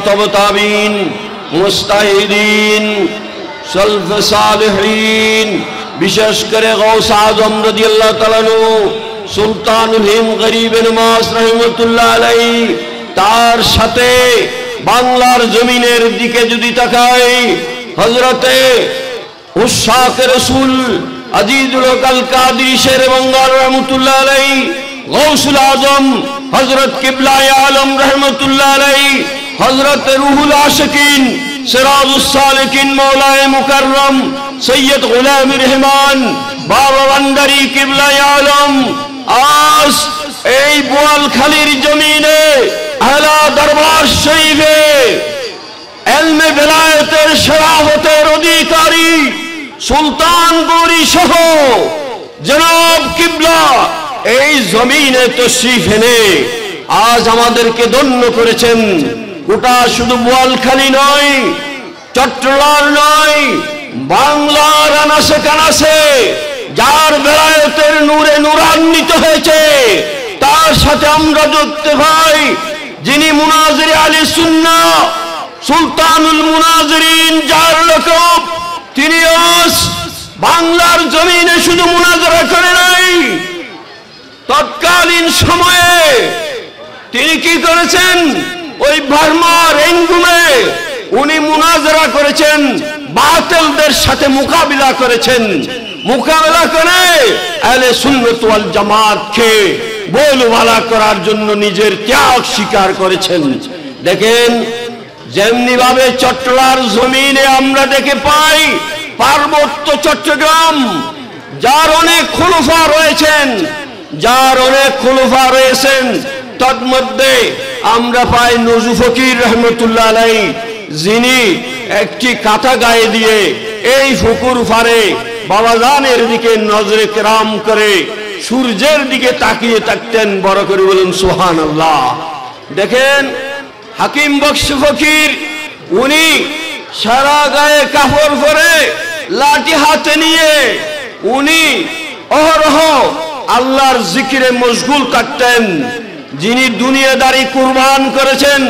তবে তাবিন মুস্তাহিদিন সলফ সালেহিন বিশেষ করে গৌস আজম রাদিয়াল্লাহু তাআলা আনহু সুলতানুল হিন্দ গরিব নওয়াজ রাহিমাতুল্লাহ আলাইহি তার সাথে বাংলার জমিনের দিকে যদি তাকাই হযরতে উশাক রাসূল আজিজুল কাল কাদরি শের বাংলা রাহমাতুল্লাহ আলাইহি গৌসুল আজম হযরত কিবলায়ে আলম রাহমাতুল্লাহ আলাইহি হযরত রুহুল আশিকিন সিরাজুস সালিকিন মাওলায়ে মুকাররম সৈয়দ গোলাম রহমান বাবা ভান্ডারী কিবলায়ে আলম আজ এই বোয়ালখালীর জমিনে আলা দরবার শরীফে ইলমে বেলায়েতের শরাফতের অধিকারী সুলতান গৌরী সহ জনাব কিবলা এই জমিনে তশরিফ এনে আজ আমাদেরকে ধন্য করেছেন। গোটা শুধু বোয়ালখালী নয়, চট্টগ্রাম নয়, বাংলার আনাসে কানাসে যার বেলায়েতের নূরে নূরান্বিত হয়েছে তার সাথে আমরা যুক্ত হই। যিনি মুনাজির আলী সুন্নাহ সুলতানুল মুনাজিরিন যার লকব, তিনি বাংলার জমিনে শুধু মুনাজারা করে নাই, তৎকালীন সময়ে তিনি কি করেছেন ওই বার্মা রেঙ্গুমে উনি মুনাজারা করেছেন, বাতিলদের সাথে মোকাবিলা করেছেন। মোকাবিলা করে আহলে সুন্নাত ওয়াল জামাতকে বোলবালা করার জন্য নিজের ত্যাগ স্বীকার করেছেন। দেখেন যেমনি ভাবে চট্টগ্রাম জমিনে আমরা দেখে পাই পার্বত্য চট্টগ্রাম যার অনেক খলিফা রয়েছেন, তন্মধ্যে আমরা পাই নজু ফকির রহমতুল্লাহ আলাইহি, যিনি একটি কাঁথা গায়ে দিয়ে এই পুকুর পাড়ে বাবাজানের দিকে নজরে কেরাম করে সূর্যের দিকে তাকিয়ে থাকতেন। বড় করে বলুন সুবহানাল্লাহ। দেখেন হাকিম বক্স ফকির, উনি সারা গায়ে কাপড় পরে লাঠি হাতে নিয়ে উনি অহরহ আল্লাহর জিকিরে মশগুল থাকতেন। যিনি দুনিয়াদারি কুরবান করেছেন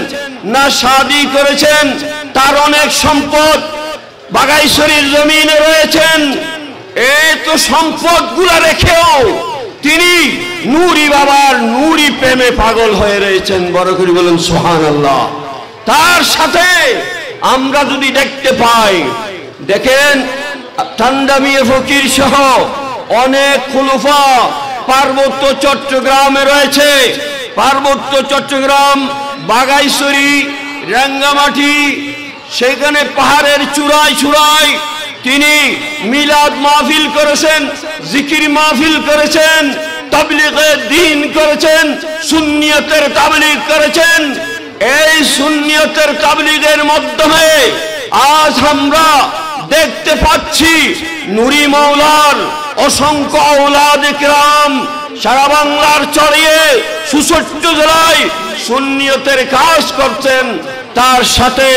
না শাদী করেছেন, তার অনেক সম্পদ বাগাইছড়ির জমিনে রয়েছেন। এই তো সম্পদগুলা রেখেও তিনি নূরি বাবার নূরি প্রেমে পাগল হয়ে রয়েছেন। বড় করে বলুন সুবহানাল্লাহ। তার সাথে আমরা যদি দেখতে পাই, দেখেন ঠান্ডা মিয়া ফকির সহ অনেক খলিফা পার্বত্য চট্টগ্রামে রয়েছে। পার্বত্য চট্টগ্রাম, বাগাইছড়ি, রাঙ্গামাটি, সেখানে পাহাড়ের চূড়ায় চূড়ায় তিনি মিলাদ মাহফিল করেছেন, জিকির মাহফিল করেছেন, তাবলীগে দ্বীন করেছেন, সুন্নিয়তের তাবলীগ করেছেন। এই সুন্নিয়তের তাবলীগের মাধ্যমে আজ আমরা দেখতে পাচ্ছি নুরি মাওলার অসংখ্য আওলাদ ইকরাম সারা বাংলার ছড়িয়ে ৬৪ জেলায় সুন্নিয়তের কাজ করছেন। তার সাথে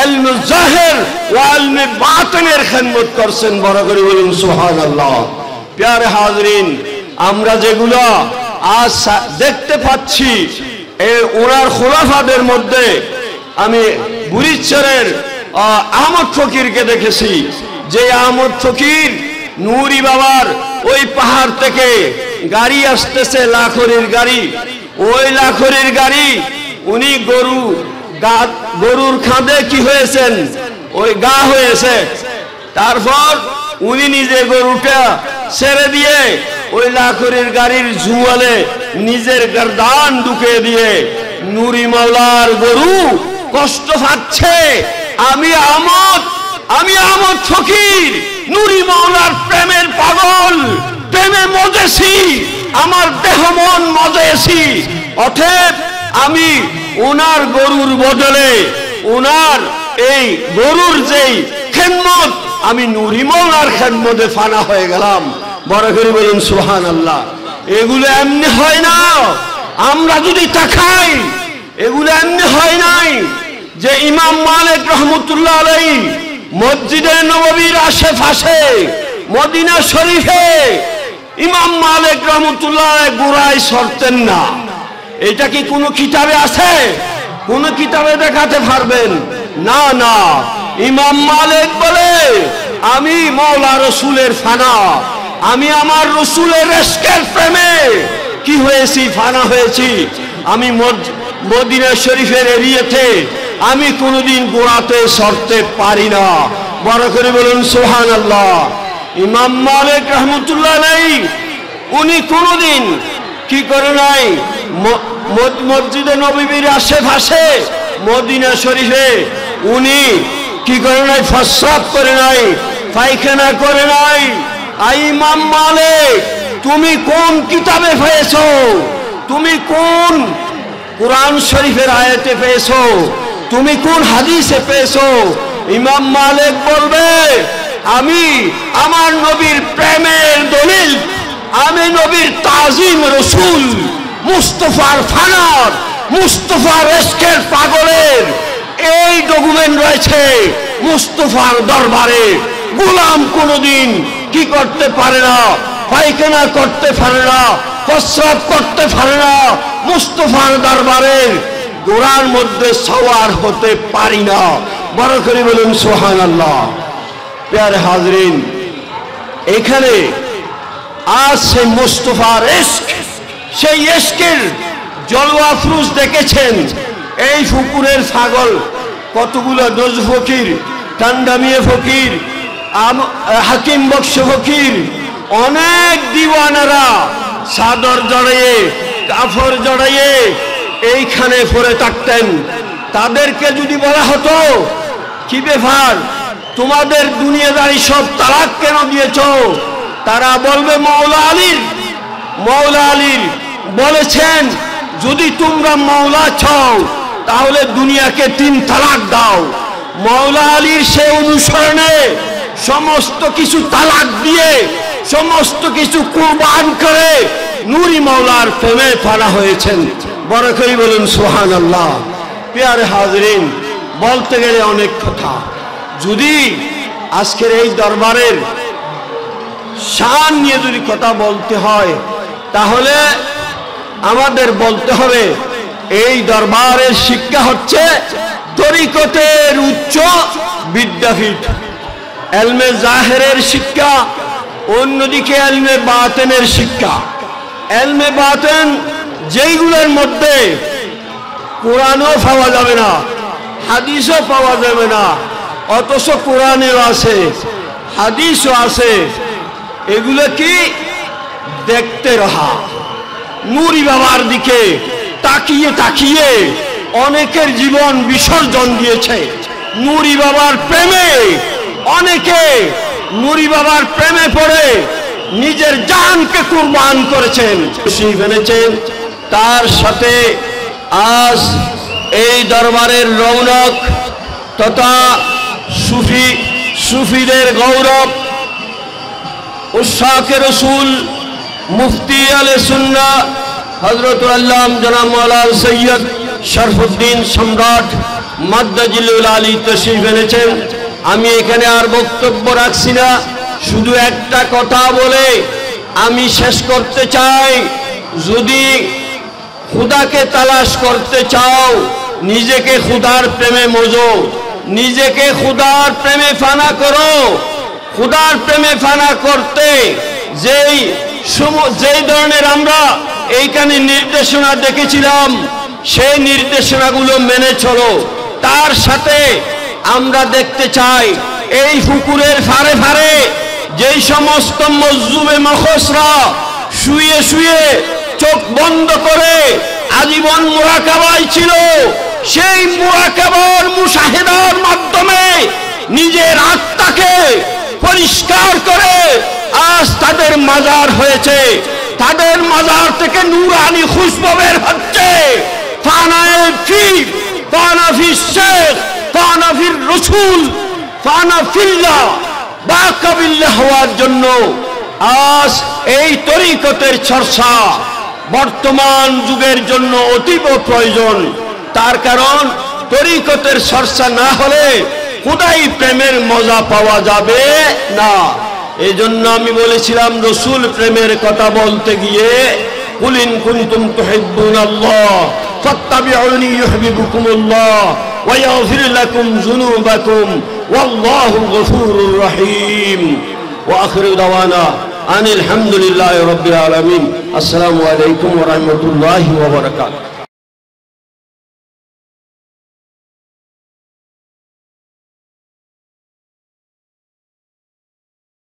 ইলমে জাহির ওয়া ইলমে বাতিনের খিদমত করছেন। বড় করে বলুন সুবহানাল্লাহ। প্যারে হাজরিন, আমরা যেগুলো আজ দেখতে পাচ্ছি ওনার খোলাফাদের মধ্যে আমি বুড়িচরের আহমদ ফকিরকে দেখেছি, যে আহমদ ফকির নুরি বাবার ওই পাহাড় থেকে গাড়ি আসতেছে, লাখরির গাড়ি, ওই লাখরির গাড়ি উনি গরুর খাঁদে কি হয়েছেন, ওই গা হয়েছে। তারপর উনি নিজে গরুটা ছেড়ে দিয়ে ওই লাখরির গাড়ির জুয়ালে নিজের গর্দান ঢুকে দিয়ে নুরি মাওলার গরু কষ্ট পাচ্ছে। আমি আহমদ ফকির নুরি মাওলার প্রেমের পাগল, প্রেমে মজেছি, আমার দেহ মন মজেছি। অতএব আমি ওনার গরুর বদলে ওনার এই গরুর যেই খেদমত, আমি নুরি মাওলার খেদমতে ফানা হয়ে গেলাম। বড় করে বলুন সুবহানাল্লাহ। এগুলো এমনি হয় না। আমরা যদি তাকাই, এগুলো এমনি হয় নাই যে ইমাম মালিক রহমতুল্লাহ আলাইহি মসজিদে নববীর আশেপাশে মদিনা শরীফে ইমাম মালিক রহমতুল্লাহ গোড়ায় সরতেন না। এটা কি কোনো কিতাবে আছে? কোন কিতাবে দেখাতে পারবেন? না না, ইমাম মালিক বলে আমি মাওলা রসুলের ফানা, আমি আমার রসুলের ইশকের প্রেমে কি হয়েছি, ফানা হয়েছি। আমি মদিনা শরীফের এরিয়াতে আমি কোনোদিন গোড়াতে সরতে পারি না। বড় করে বলুন সুবহানাল্লাহ। ইমাম মালিক রহমতুল্লাহ আলাইহি উনি কোনোদিন কি করে নাই, মসজিদে নববীর আশেপাশে মদিনা শরীফে উনি কি করে নাই, প্রস্রাব করে নাই, পায়খানা করে নাই। ইমাম মালিক তুমি কোন কিতাবে পেয়েছো? তুমি কোন কুরআন শরীফের আয়াতে পেয়েছো? তুমি কোন হাদিসে পেয়েছো? ইমাম মালিক বলবে আমি আমার নবীর প্রেমের দলিল, আমি নবীর তাজিম রসুল মুস্তফার ফানার, মুস্তফার ইশকের পাগলের এই ডকুমেন্ট রয়েছে মুস্তফার দরবারে। গোলাম কোনোদিন কি করতে পারে না, পায়খানা করতে পারে না, প্রস্রাব করতে পারে না, মুস্তফার দরবারের গোড়ার মধ্যে সওয়ার হতে পারি না। বড় করে বলুন সুবহানাল্লাহ। প্যারে হাজরিন, এখানে আজ সেই মুস্তফার ইশক, সেই ইশকের জলওয়া আফরোজ দেখেছেন। এই ফুকুরের ছাগল কতগুলো those Fakir, টান্ডামিয়া Fakir, Hakim box ফকির, অনেক দিওয়ানারা চাদর জড়াইয়ে কাফর জড়াইয়ে এইখানে পড়ে থাকতেন। তাদেরকে যদি বলা হতো কি ব্যাপার, তোমাদের দুনিয়াদারি সব তালাক কেন দিয়েছ? তারা বলবে মওলা আলীর বলেছেন যদি তোমরা মওলা চাও তাহলে দুনিয়াকে 3 তালাক দাও। মওলা আলীর সে অনুসরণে সমস্ত কিছু তালাক দিয়ে, সমস্ত কিছু কুরবান করে নূরি মাওলার প্রেমে ফানা হয়েছেন। বড় করে বলুন সুবহানাল্লাহ। প্রিয় হাজরিন, বলতে গেলে অনেক কথা, যদি আজকের এই দরবারের শান নিয়ে যদি কথা বলতে হয় তাহলে আমাদের বলতে হবে এই দরবারের শিক্ষা হচ্ছে তরিকতের উচ্চ বিদ্যাপীঠ। এলমে জাহেরের শিক্ষা, অন্যদিকে এলমে বাতেনের শিক্ষা। এলমে বাতেন যেইগুলোর মধ্যে কোরআনও পাওয়া যাবে না, হাদিসও পাওয়া যাবে না, অথচ কোরআনেও আছে, হাদিসও আছে। এগুলো কি দেখতে রহা, নূরি বাবার দিকে তাকিয়ে তাকিয়ে অনেকের জীবন বিসর্জন দিয়েছে। নূরি বাবার প্রেমে অনেকে নূরি বাবার প্রেমে পড়ে নিজের জানকে কুরবান করেছেন, খুশি ফেলেছেন। তার সাথে আজ এই দরবারের রৌনক তথা সুফিদের গৌরব, উশাকে রসুল মুফতি আলে সুন্নাহ হযরতুল আল্লাম জনাব মাওলানা সৈয়দ শরফুদ্দিন সম্রাট মাদ্দাজিলুল আলী তশরিফ এনেছেন। আমি এখানে আর বক্তব্য রাখছি না, শুধু একটা কথা বলে আমি শেষ করতে চাই। যদি খুদাকে তালাশ করতে চাও, নিজেকে খুদার প্রেমে মজো, নিজেকে খুদার প্রেমে ফানা করো। খুদার প্রেমে ফানা করতে যেই ধরনের আমরা এইখানে নির্দেশনা দেখেছিলাম, সেই নির্দেশনাগুলো মেনে চলো। তার সাথে আমরা দেখতে চাই এই পুকুরের ফারে ফারে যেই সমস্ত মজলুমে মখসরা শুয়ে শুয়ে চোখ বন্ধ করে আজীবন মুরাকাবায় ছিল, সেই মুরাকাবার মুশাহিদার মাধ্যমে নিজের আত্মাকে পরিষ্কার করে আজ তাদের মাজার হয়েছে। তাদের মাজার থেকে নূরানি খুশবু বের হচ্ছে। ফানায়ে ফির, ফানা ফির শেখ, ফানা ফির রসুল, ফানা ফিল্লাহ, বাকা বিল্লাহ হওয়ার জন্য আজ এই তরিকতের চর্চা বর্তমান যুগের জন্য অতীব প্রয়োজন। তার কারণ তরিকতের চর্চা না হলে খুদাই প্রেমের মজা পাওয়া যাবে না। এই জন্য আমি বলেছিলাম রসুল প্রেমের কথা বলতে গিয়ে কুল ইন কুনতুম তুহিব্বুনাল্লাহ فاتبعوني يحببكم الله ويغفر لكم ذنوبكم والله غفور رحيم وآخر دعوانا أن الحمد لله رب العالمين. السلام عليكم ورحمة الله وبركاته.